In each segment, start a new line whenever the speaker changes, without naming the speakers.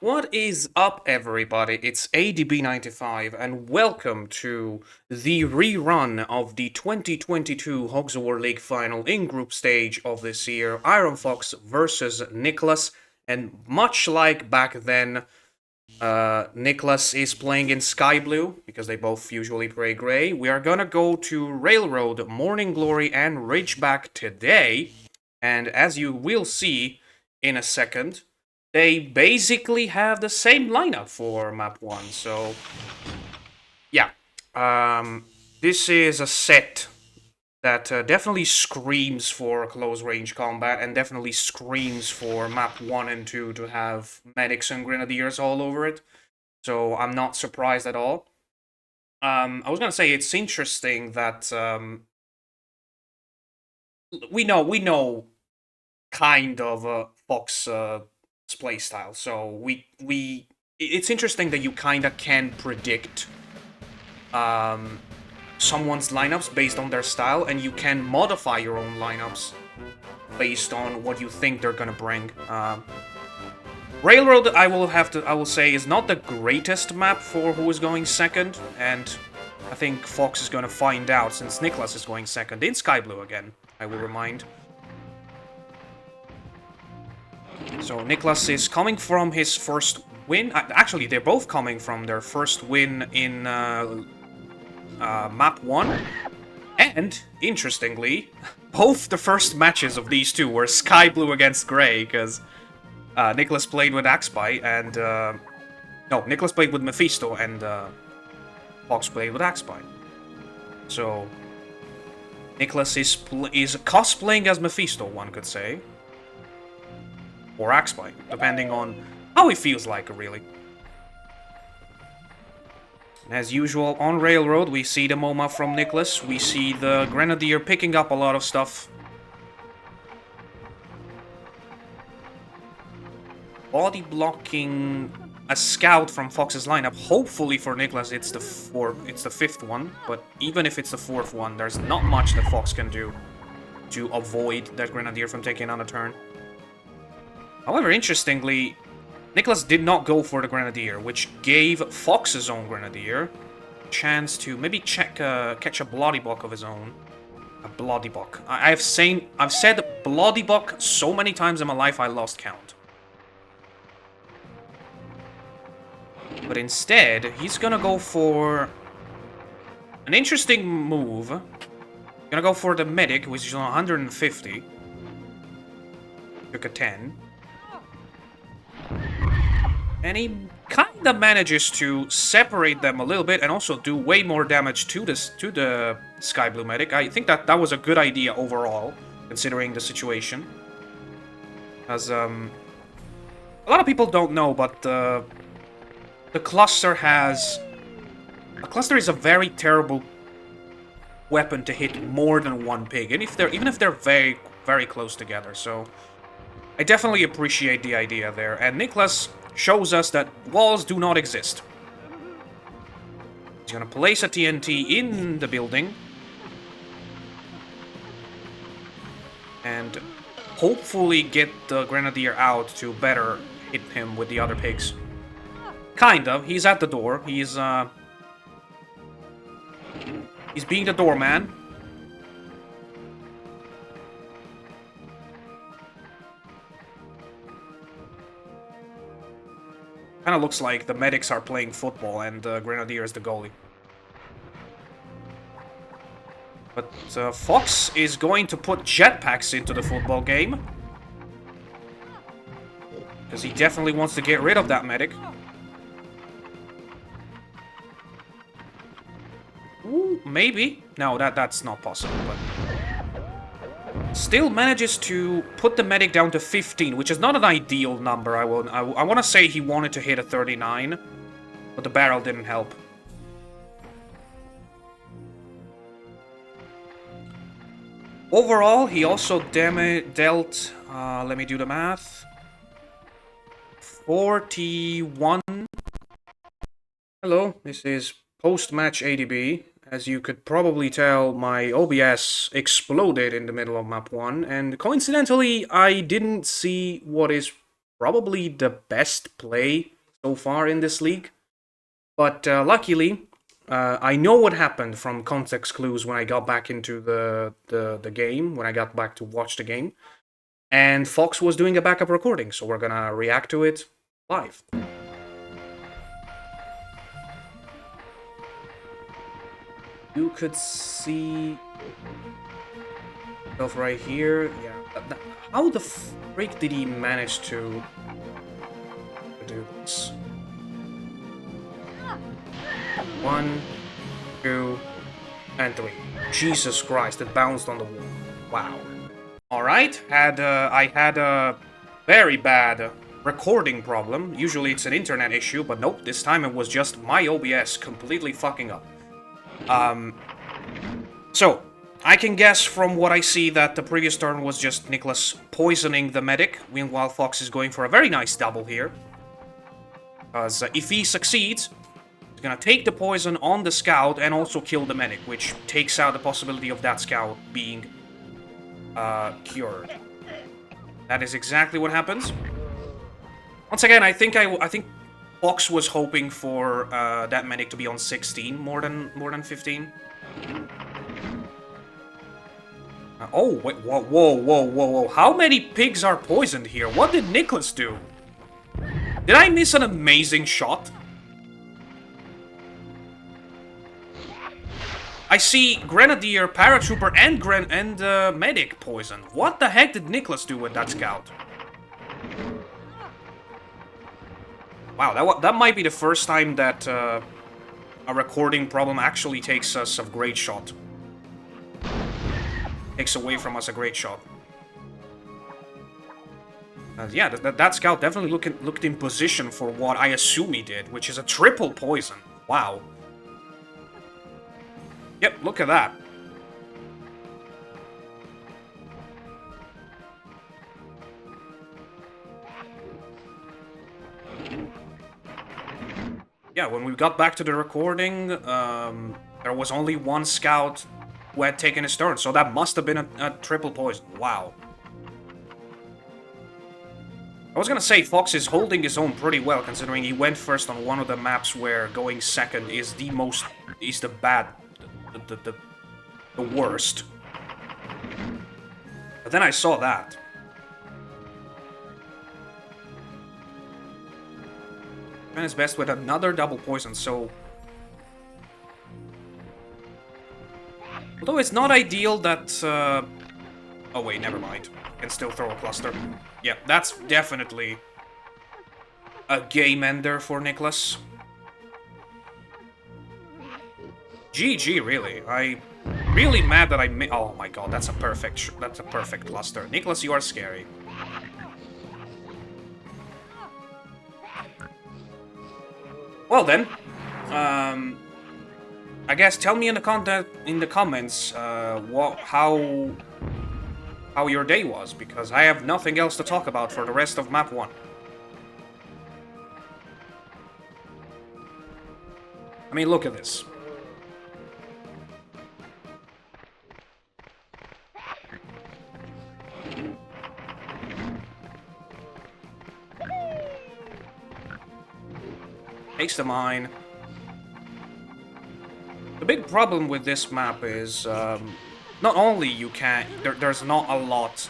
What is up, everybody? It's ADB95, and welcome to the rerun of the 2022 Hogs Award League final in group stage of this year. Iron Fox versus Niclas, and much like back then, Niclas is playing in Sky Blue, because they both usually play Grey. We are gonna go to Railroad, Morning Glory, and Ridgeback today, and as you will see in a second, they basically have the same lineup for map 1, so yeah. This is a set that definitely screams for close range combat and definitely screams for map 1 and 2 to have medics and grenadiers all over it, so I'm not surprised at all. I was gonna say it's interesting that we know kind of Fox playstyle. So it's interesting that you kind of can predict someone's lineups based on their style, and you can modify your own lineups based on what you think they're gonna bring. Railroad, I will say, is not the greatest map for who is going second, and I think Fox is gonna find out since Niclas is going second in Sky Blue again, I will remind. So Niclas is coming from his first win. Actually, they're both coming from their first win in map 1. And, interestingly, both the first matches of these two were Sky Blue against Grey, because Niclas played with Axby, and... no, Niclas played with Mephisto, and Fox played with Axby. So, Niclas is cosplaying as Mephisto, one could say. Or Axby, depending on how he feels like, really. As usual, on Railroad, we see the MoMA from Niclas. We see the Grenadier picking up a lot of stuff. Body blocking a scout from Fox's lineup. Hopefully for Niclas it's the fifth one, but even if it's the fourth one, there's not much that Fox can do to avoid that Grenadier from taking on a turn. However, interestingly, Niclas did not go for the Grenadier, which gave Fox's own Grenadier a chance to maybe catch a Bloody Buck of his own. A Bloody Buck. I've said Bloody Buck so many times in my life I lost count. But instead, he's gonna go for an interesting move. Gonna go for the Medic, which is on 150. Took a 10. And he kind of manages to separate them a little bit and also do way more damage to the Sky Blue Medic. I think that was a good idea overall, considering the situation. As a lot of people don't know, but the cluster has... A cluster is a very terrible weapon to hit more than one pig, and even if they're very, very close together. So I definitely appreciate the idea there. And Niclas shows us that walls do not exist. He's gonna place a TNT in the building. And hopefully get the Grenadier out to better hit him with the other pigs. Kind of. He's at the door. He's being the doorman. Kind of looks like the medics are playing football and the Grenadier is the goalie. But Fox is going to put jetpacks into the football game. Because he definitely wants to get rid of that medic. Ooh, maybe. No, that's not possible, but... Still manages to put the medic down to 15, which is not an ideal number. I want to say he wanted to hit a 39, but the barrel didn't help. Overall, he also dealt, let me do the math, 41. Hello, this is post-match ADB. As you could probably tell, my OBS exploded in the middle of map 1, and coincidentally, I didn't see what is probably the best play so far in this league. But luckily, I know what happened from context clues when I got back into the game, when I got back to watch the game. And Fox was doing a backup recording, so we're gonna react to it live. You could see stuff right here. Yeah. How the freak did he manage to do this? 1, 2, and 3. Jesus Christ! It bounced on the wall. Wow. All right. I had a very bad recording problem. Usually it's an internet issue, but nope. This time it was just my OBS completely fucking up. So, I can guess from what I see that the previous turn was just Niclas poisoning the medic, meanwhile Fox is going for a very nice double here. Because if he succeeds, he's gonna take the poison on the scout and also kill the medic, which takes out the possibility of that scout being cured. That is exactly what happens. Once again, I think Fox was hoping for that medic to be on 16 more than 15. Oh, wait, whoa. How many pigs are poisoned here? What did Niclas do? Did I miss an amazing shot? I see Grenadier, Paratrooper, and Medic poisoned. What the heck did Niclas do with that scout? Wow, that might be the first time that a recording problem actually takes us a great shot. Takes away from us a great shot. Yeah, that scout definitely looked in position for what I assume he did, which is a triple poison. Wow. Yep, look at that. Yeah, when we got back to the recording, there was only one scout who had taken his turn, so that must have been a triple poison. Wow. I was gonna say Fox is holding his own pretty well, considering he went first on one of the maps where going second is the worst. But then I saw that. And his best with another double poison, so... Although it's not ideal that... Oh wait, never mind. Can still throw a cluster. Yeah, that's definitely a game ender for Niclas. GG, really. I'm really mad that oh my god, that's a perfect cluster. Niclas, you are scary. Well then, I guess tell me in the comments how your day was, because I have nothing else to talk about for the rest of map 1. I mean, look at this. Takes the mine. The big problem with this map is not only there's not a lot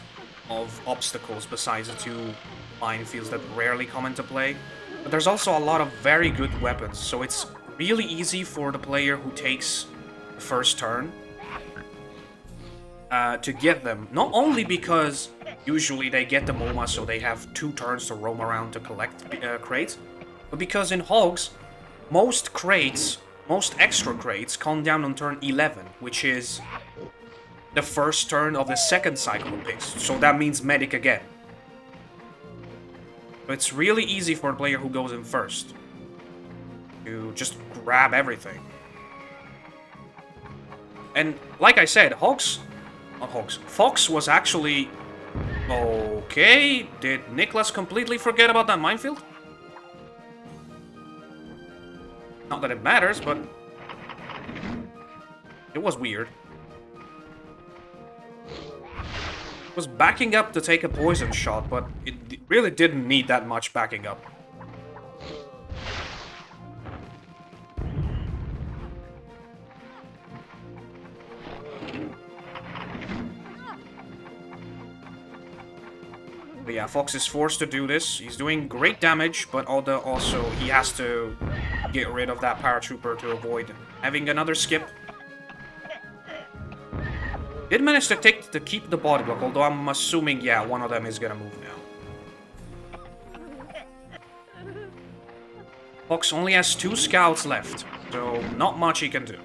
of obstacles besides the 2 minefields that rarely come into play, but there's also a lot of very good weapons, so it's really easy for the player who takes the first turn to get them. Not only because usually they get the MOMA, so they have 2 turns to roam around to collect crates, but because in Hogs, most extra crates come down on turn 11, which is the first turn of the second cycle of picks, so that means medic again. So it's really easy for a player who goes in first to just grab everything. And like I said, Fox was actually... Okay, did Niclas completely forget about that minefield? Not that it matters, but it was weird. Was backing up to take a poison shot, but it really didn't need that much backing up. But yeah, Fox is forced to do this. He's doing great damage, but also he has to get rid of that paratrooper to avoid having another skip. Did manage to keep the body block, although I'm assuming, yeah, one of them is gonna move now. Fox only has 2 scouts left, so not much he can do.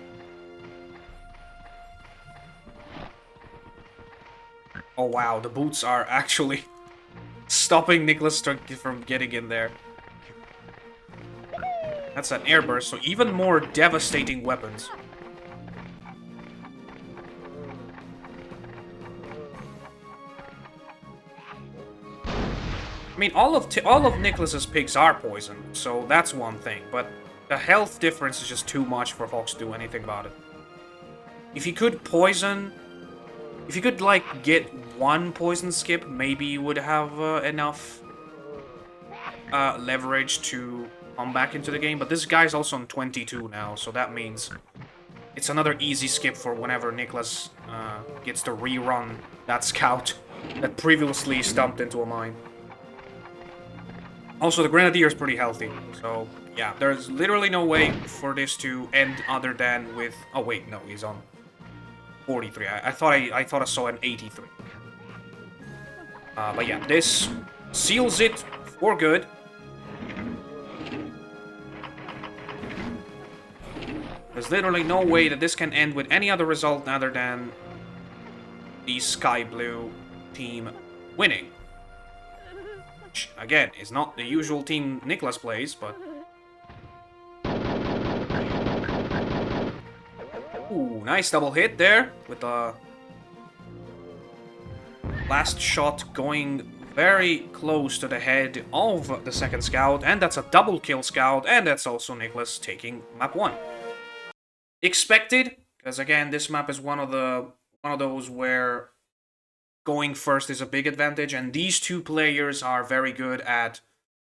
Oh wow, the boots are actually stopping Niclas from getting in there. That's an airburst, so even more devastating weapons. I mean, all of Niclas's pigs are poisoned, so that's one thing, but the health difference is just too much for Fox to do anything about it. If he could poison... If you could, like, get one poison skip, maybe you would have enough leverage to come back into the game. But this guy's also on 22 now, so that means it's another easy skip for whenever Niclas gets to rerun that scout that previously stumped into a mine. Also, the Grenadier is pretty healthy, so yeah, there's literally no way for this to end other than with... Oh wait, no, he's on 43. I thought I saw an 83. But yeah, this seals it for good. There's literally no way that this can end with any other result other than the Sky Blue team winning. Which, again, is not the usual team Niclas plays, but... Ooh, nice double hit there, with the last shot going very close to the head of the second scout, and that's a double kill scout, and that's also Niclas taking map 1. Expected, because again, this map is one of those where going first is a big advantage, and these two players are very good at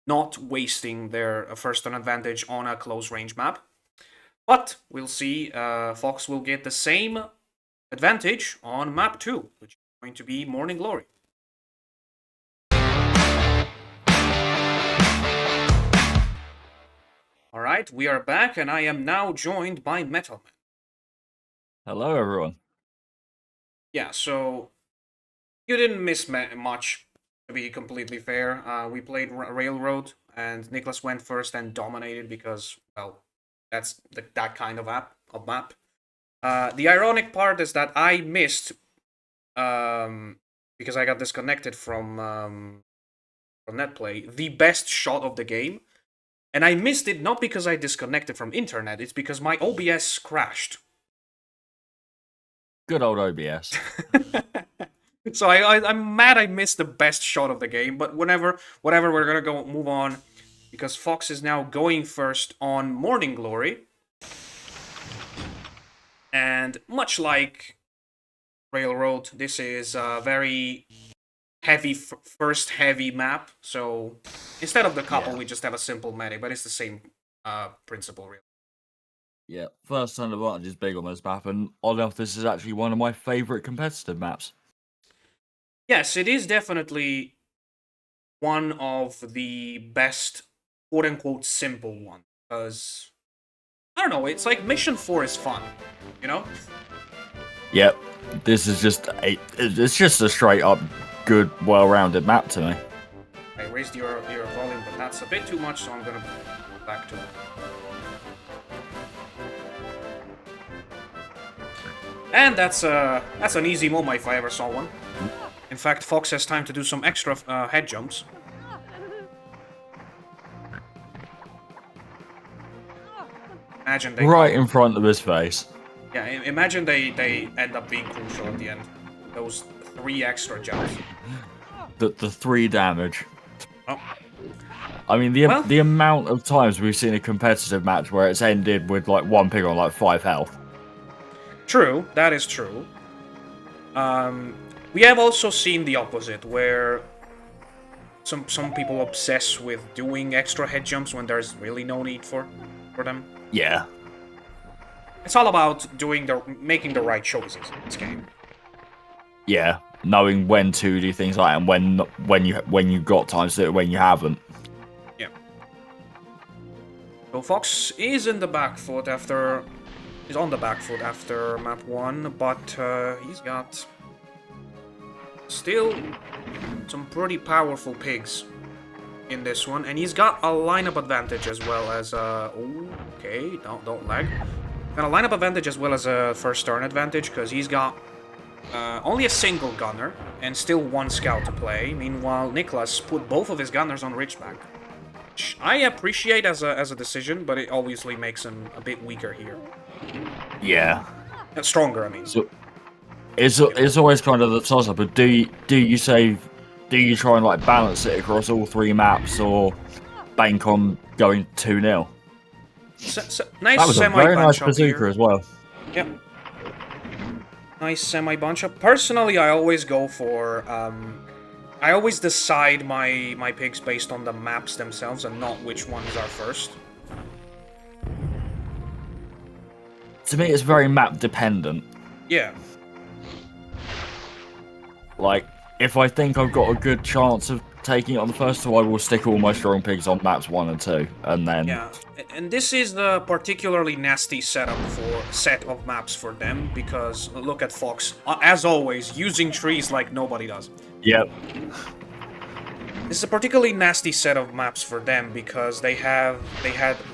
not wasting their first turn advantage on a close range map. But we'll see, Fox will get the same advantage on map 2, which is going to be Morning Glory. Alright, we are back, and I am now joined by Metalman.
Hello, everyone.
Yeah, so you didn't miss much, to be completely fair. We played Railroad, and Niclas went first and dominated because, well, that's that kind of map. The ironic part is that I missed, because I got disconnected from netplay, the best shot of the game. And I missed it not because I disconnected from internet, it's because my OBS crashed.
Good old OBS.
So I'm mad I missed the best shot of the game, but whatever, we're gonna move on, because Fox is now going first on Morning Glory. And much like Railroad, this is a very heavy, first heavy map, so instead of the couple, we just have a simple medic, but it's the same principle, really.
Yeah, first turn advantage is big on this map, and odd enough, this is actually one of my favourite competitive maps.
Yes, it is definitely one of the best, quote-unquote, simple ones, because, I don't know, it's like Mission 4 is fun, you know?
Yep, this is just it's just a straight up good, well-rounded map to me.
I raised your volume, but that's a bit too much, so I'm gonna go back to it. And that's an easy MOMA if I ever saw one. In fact, Fox has time to do some extra head jumps. Imagine they
right in front of his face.
Yeah, imagine they end up being crucial at the end. Those 3 extra jumps.
The 3 damage.
Oh.
I mean, the amount of times we've seen a competitive match where it's ended with like 1 pig on like 5 health.
True, that is true. We have also seen the opposite, where some people obsess with doing extra head jumps when there's really no need for them.
Yeah.
It's all about making the right choices in this game.
Yeah, knowing when to do things like that and when you got time to do it, when you haven't.
Yeah. So Fox is in the back foot after... He's on the back foot after map 1, but he's got... still some pretty powerful pigs in this one, and he's got a lineup advantage as well as okay, don't lag. Got a lineup advantage as well as a first turn advantage because he's got only a single gunner and still one scout to play. Meanwhile, Niclas put both of his gunners on Ridgeback, which I appreciate as a decision, but it obviously makes him a bit weaker here.
Yeah,
stronger, I mean.
So it's always kind of the toss-up. But do you try and like balance it across all 3 maps, or bank on going 2-0?
Nice
that was a very nice bazooka as well.
Yep. Nice semi-bunch up. Personally, I always go for... I always decide my picks based on the maps themselves and not which ones are first.
To me, it's very map dependent.
Yeah.
Like, if I think I've got a good chance of taking it on the first 2, I will stick all my strong pigs on maps 1 and 2, and then...
Yeah, and this is the particularly nasty set of maps for them, because look at Fox, as always, using trees like nobody does.
Yep.
This is a particularly nasty set of maps for them because they had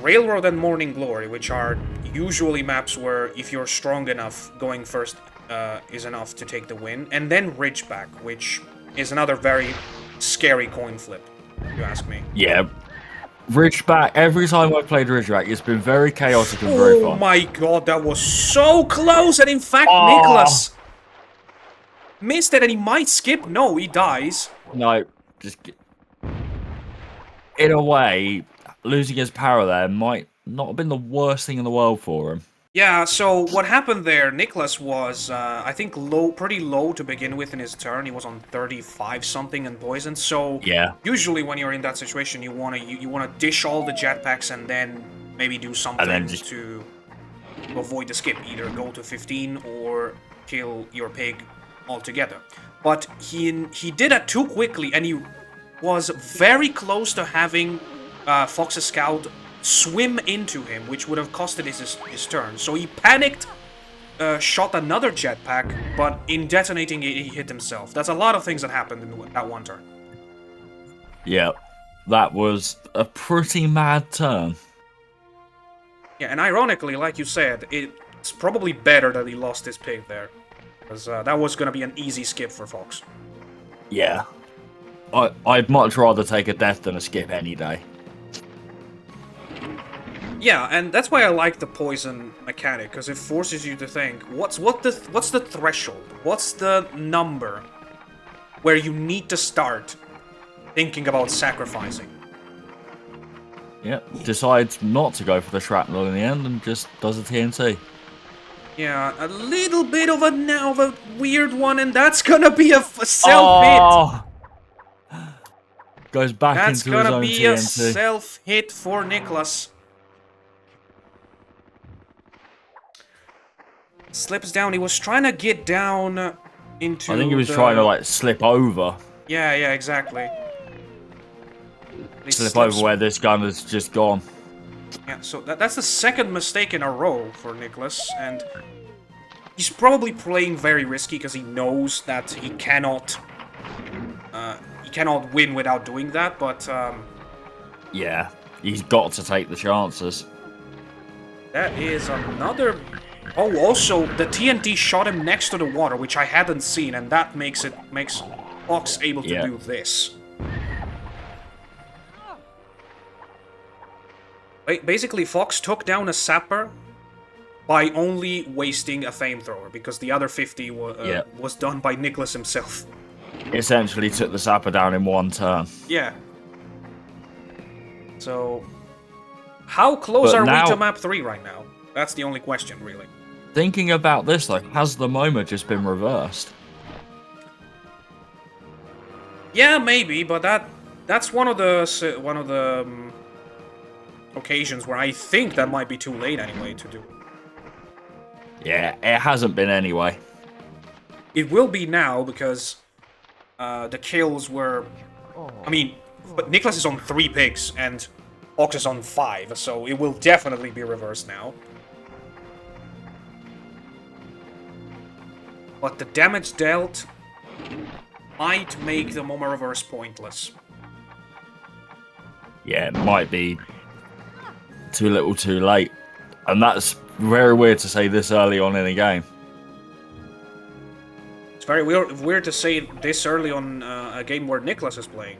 Railroad and Morning Glory, which are usually maps where if you're strong enough, going first is enough to take the win, and then Ridgeback, which is another very scary coin flip, if you ask me.
Yeah. Ridgeback, every time I've played Ridgeback, it's been very chaotic and very fun.
Oh my god, that was so close, and in fact, Niclas missed it, and he might skip. No, he dies.
No, just... In a way, losing his power there might not have been the worst thing in the world for him.
Yeah, so what happened there, Niclas was, I think, pretty low to begin with in his turn. He was on 35 something and poisoned. So
yeah,
usually when you're in that situation, you wanna dish all the jetpacks and then maybe do something to avoid the skip. Either go to 15 or kill your pig altogether. But he did that too quickly, and he was very close to having Fox's scout swim into him, which would have costed his turn. So he panicked, shot another jetpack, but in detonating it, he hit himself. That's a lot of things that happened in that one turn.
Yeah, that was a pretty mad turn.
Yeah, and ironically, like you said, it's probably better that he lost his pig there, because that was going to be an easy skip for Fox.
Yeah. I'd much rather take a death than a skip any day.
Yeah, and that's why I like the poison mechanic, because it forces you to think, what's the threshold? What's the number where you need to start thinking about sacrificing?
Yeah, decides not to go for the shrapnel in the end and just does a TNT.
Yeah, a little bit of a weird one, and that's gonna be a self-hit.
Oh! Goes back into his own TNT. That's gonna
be a self-hit for Niclas. Slips down. He was trying to get down into...
I think he was trying to, like, slip over.
Yeah, exactly.
Slip over where this gun has just gone.
Yeah, so that's the second mistake in a row for Niclas, and he's probably playing very risky because he knows that he cannot win without doing that, but...
yeah, he's got to take the chances.
That is another... Oh, also, the TNT shot him next to the water, which I hadn't seen, and that makes Fox able to do this. Basically, Fox took down a sapper by only wasting a flamethrower, because the other 50 was done by Niclas himself.
Essentially took the sapper down in one turn.
Yeah. So, how close are we to map 3 right now? That's the only question, really.
Thinking about this, though, has the MoMA just been reversed?
Yeah, maybe, but that's one of the occasions where I think that might be too late anyway to do.
Yeah, it hasn't been anyway.
It will be now because the kills were... I mean, but Niclas is on 3 pigs and Hogs is on 5, so it will definitely be reversed now. But the damage dealt might make the Moma reverse pointless.
Yeah, it might be too little too late. And that's very weird to say this early on in a game.
It's very weird to say this early on a game where Niclas is playing.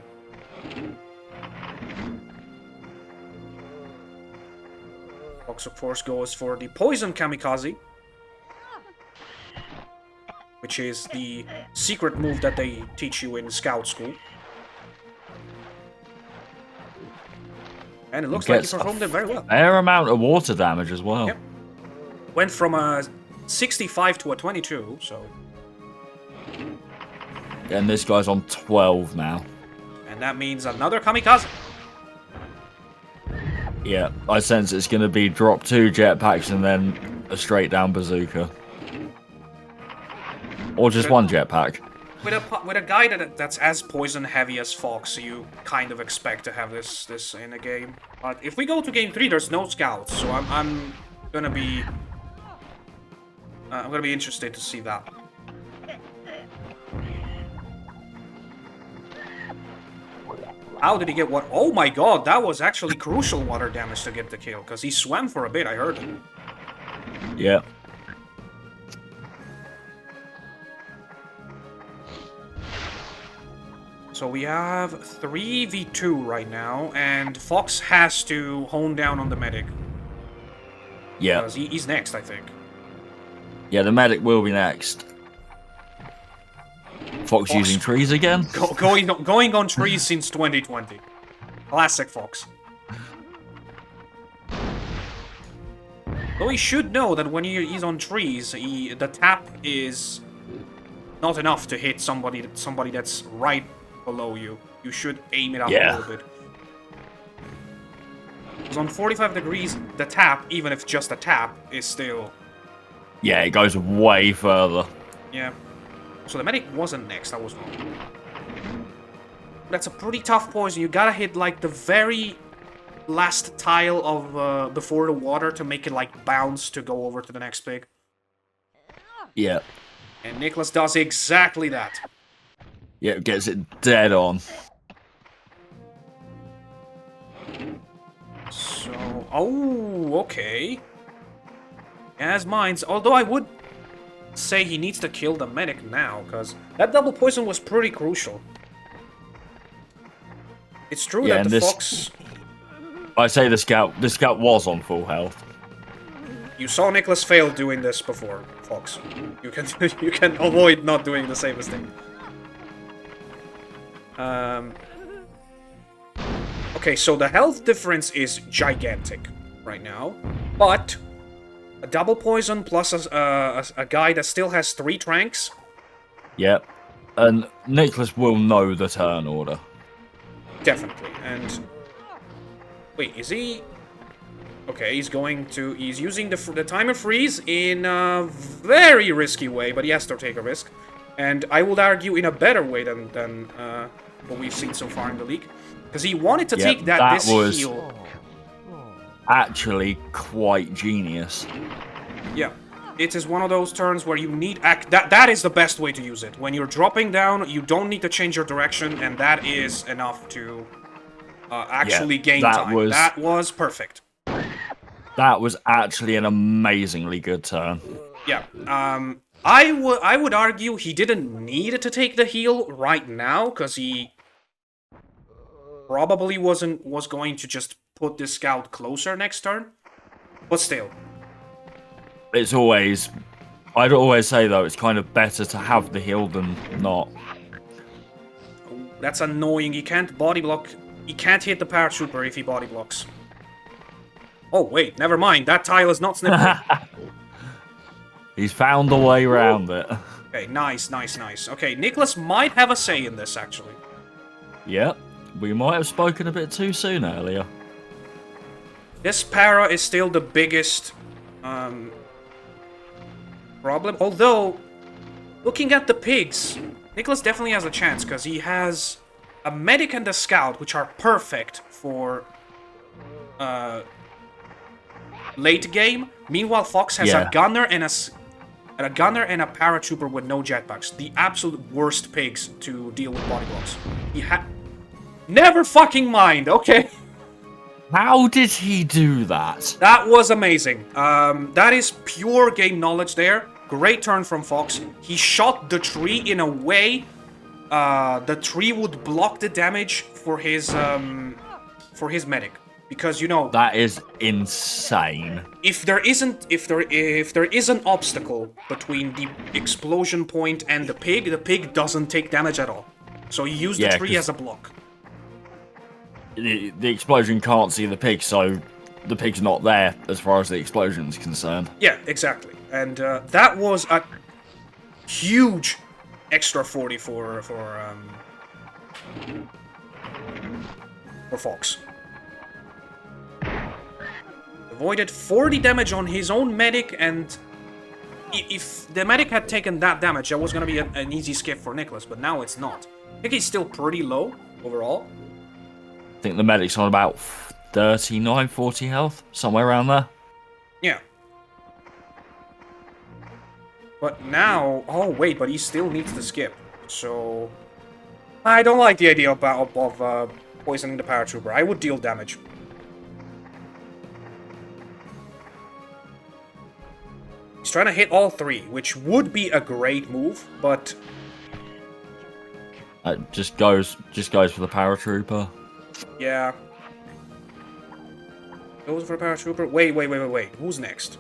Fox, of course, goes for the Poison Kamikaze, which is the secret move that they teach you in Scout School. And it looks like he performed it very well.
Fair amount of water damage as well.
Yep. Went from a 65 to a 22, so...
And this guy's on 12 now.
And that means another Kamikaze.
Yeah, I sense it's going to be drop 2 jetpacks and then a straight down bazooka. Or just 1 jetpack.
With a guy that's as poison heavy as Fox, you kind of expect to have this in a game. But if we go to game 3, there's no scouts, so I'm gonna be interested to see that. How did he get what? Oh my god, that was actually crucial water damage to get the kill, because he swam for a bit, I heard him.
Yeah.
So we have 3v2 right now, and Fox has to hone down on the medic.
Yeah.
Because he's next, I think.
Yeah, the medic will be next. Fox using trees again?
Going on trees since 2020. Classic Fox. Though he should know that when he's on trees, the tap is not enough to hit somebody that's right below you. You should aim it up a little bit. Because on 45 degrees, the tap, even if just a tap, is still...
Yeah, it goes way further.
Yeah. So the medic wasn't next, I was wrong. That's a pretty tough poison. You gotta hit, like, the very last tile of before the water to make it, like, bounce to go over to the next pig.
Yeah.
And Niclas does exactly that.
Yeah, it gets it dead on.
So, oh, okay. As mines, although I would say he needs to kill the medic now, because that double poison was pretty crucial. It's true that the Fox...
I say the scout was on full health.
You saw Niclas fail doing this before, Fox. You can avoid not doing the same mistake. Okay, so the health difference is gigantic right now, but a double poison plus a guy that still has 3 tranks.
Yep, and Niclas will know the turn order.
Definitely, and wait, is he? Okay, he's using the timer freeze in a very risky way, but he has to take a risk, and I would argue in a better way than what we've seen so far in the league. Because he wanted to take this heal.
Actually quite genius.
Yeah. It is one of those turns where you need... That is the best way to use it. When you're dropping down, you don't need to change your direction, and that is enough to actually gain time. That was perfect.
That was actually an amazingly good turn.
Yeah. I would argue he didn't need to take the heal right now, because he probably was going to just put this scout closer next turn. But still.
I'd always say though, it's kind of better to have the heal than not.
That's annoying. He can't body block. He can't hit the paratrooper if he body blocks. Oh wait, never mind. That tile is not snipped.
He's found a way around it.
Okay, nice. Okay, Niclas might have a say in this, actually.
Yep, we might have spoken a bit too soon earlier.
This para is still the biggest problem, although looking at the pigs, Niclas definitely has a chance because he has a medic and a scout, which are perfect for late game. Meanwhile, Fox has a
Yeah.
gunner and a gunner and a paratrooper with no jetpacks. The absolute worst pigs to deal with body blocks. He had never fucking mind. Okay.
How did he do that?
That was amazing. That is pure game knowledge there. Great turn from Fox. He shot the tree in a way the tree would block the damage for his medic, because you know
That is insane.
if there is an obstacle between the explosion point and the pig doesn't take damage at all. So you use the
Yeah,
tree as a block.
The explosion can't see the pig, so the pig's not there as far as the explosion's concerned.
Yeah, exactly. And that was a huge extra 40 for Fox. Avoided 40 damage on his own medic, and if the medic had taken that damage, that was going to be an easy skip for Niclas, but now it's not. I think he's still pretty low overall.
I think the medic's on about 39, 40 health, somewhere around there.
Yeah. But now... Oh, wait, but he still needs to skip. So... I don't like the idea of poisoning the paratrooper. I would deal damage. He's trying to hit all three, which would be a great move, but...
Just goes for the paratrooper.
Yeah. Goes for paratrooper. Wait. Who's next?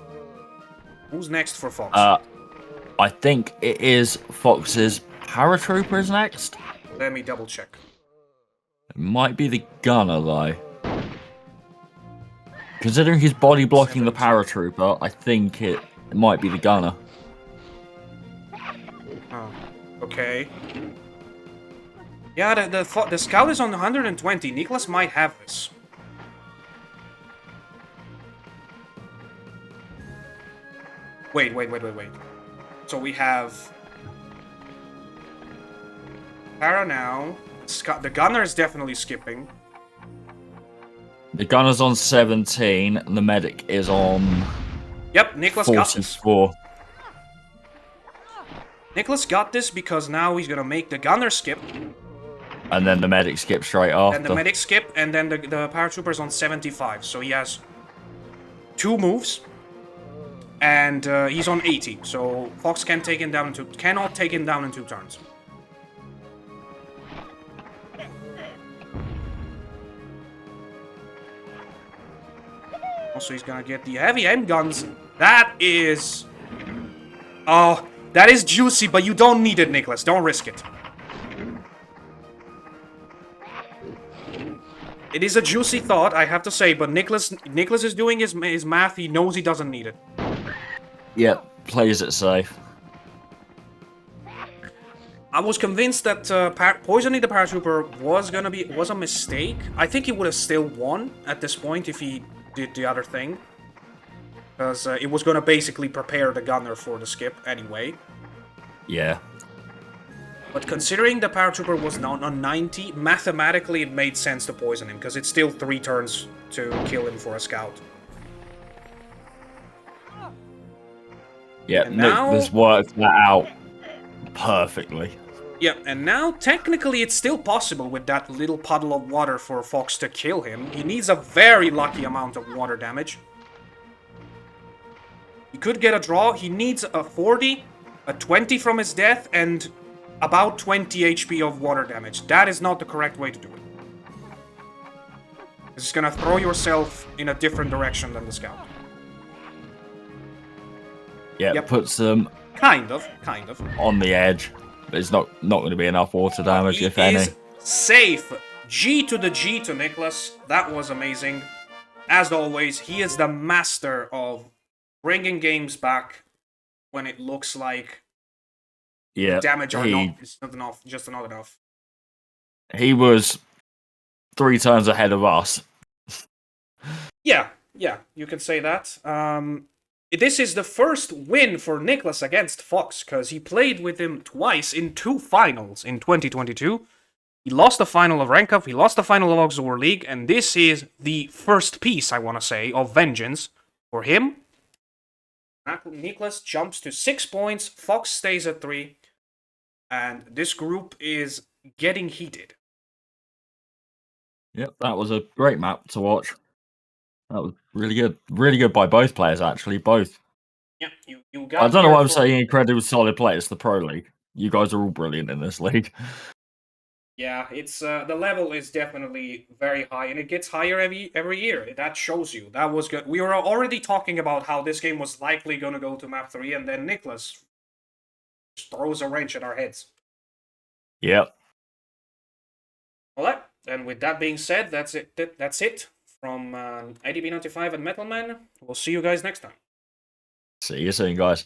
Who's next for Fox?
I think it is Fox's paratrooper is next.
Let me double check.
It might be the gunner though. Considering he's body blocking the paratrooper, I think it might be the gunner.
Oh, okay. Yeah, the scout is on 120. Niclas might have this. Wait. So we have... Para now. The gunner is definitely skipping.
The gunner's on 17, and the medic is on
Yep, Niclas got this.
44.
Niclas got this because now he's gonna make the gunner skip,
And then the medic skips straight after.
and the medic skip, and then the paratrooper's on 75. So he has 2 moves, and he's on 80. So Fox cannot take him down in 2 turns. Also, he's gonna get the heavy handguns. That is... Oh, that is juicy, but you don't need it, Niclas. Don't risk it. It is a juicy thought, I have to say, but Niclas is doing his math. He knows he doesn't need it.
Yep, plays it safe.
I was convinced that poisoning the paratrooper was a mistake. I think he would have still won at this point if he did the other thing, because it was gonna basically prepare the gunner for the skip anyway.
Yeah.
But considering the paratrooper was now on 90, mathematically it made sense to poison him, because it's still 3 turns to kill him for a scout.
Yeah,
And now-
Niclas worked that out perfectly.
Yeah, and now technically it's still possible with that little puddle of water for Fox to kill him. He needs a very lucky amount of water damage. He could get a draw. He needs a 40, a 20 from his death, and about 20 HP of water damage. That is not the correct way to do it. It's gonna throw yourself in a different direction than the scout.
Yeah,
Yep.
puts them
Kind of.
on the edge. But it's not going to be enough water damage,
He
if any.
is safe. G to Niclas. That was amazing. As always, he is the master of bringing games back when it looks like
Yeah,
damage or not. It's not enough. Just not enough.
he was 3 turns ahead of us.
Yeah, you can say that. this is the first win for Niclas against Fox, because he played with him twice in 2 finals in 2022. He lost the final of Rank Up, he lost the final of Hogs War League, and this is the first piece, I want to say, of vengeance for him. Niclas jumps to 6 points, Fox stays at 3, and this group is getting heated.
Yep, that was a great map to watch. That was really good. Really good by both players, actually. Both.
Yeah, you got
I don't know why I'm
for...
saying incredible solid play. It's the Pro League. You guys are all brilliant in this league.
Yeah, it's the level is definitely very high, and it gets higher every year. That shows you. That was good. We were already talking about how this game was likely going to go to map 3, and then Niclas just throws a wrench at our heads.
Yep.
All right, and with that being said, that's it. That's it from ADB95 and Metalman. We'll see you guys next time.
See you soon, guys.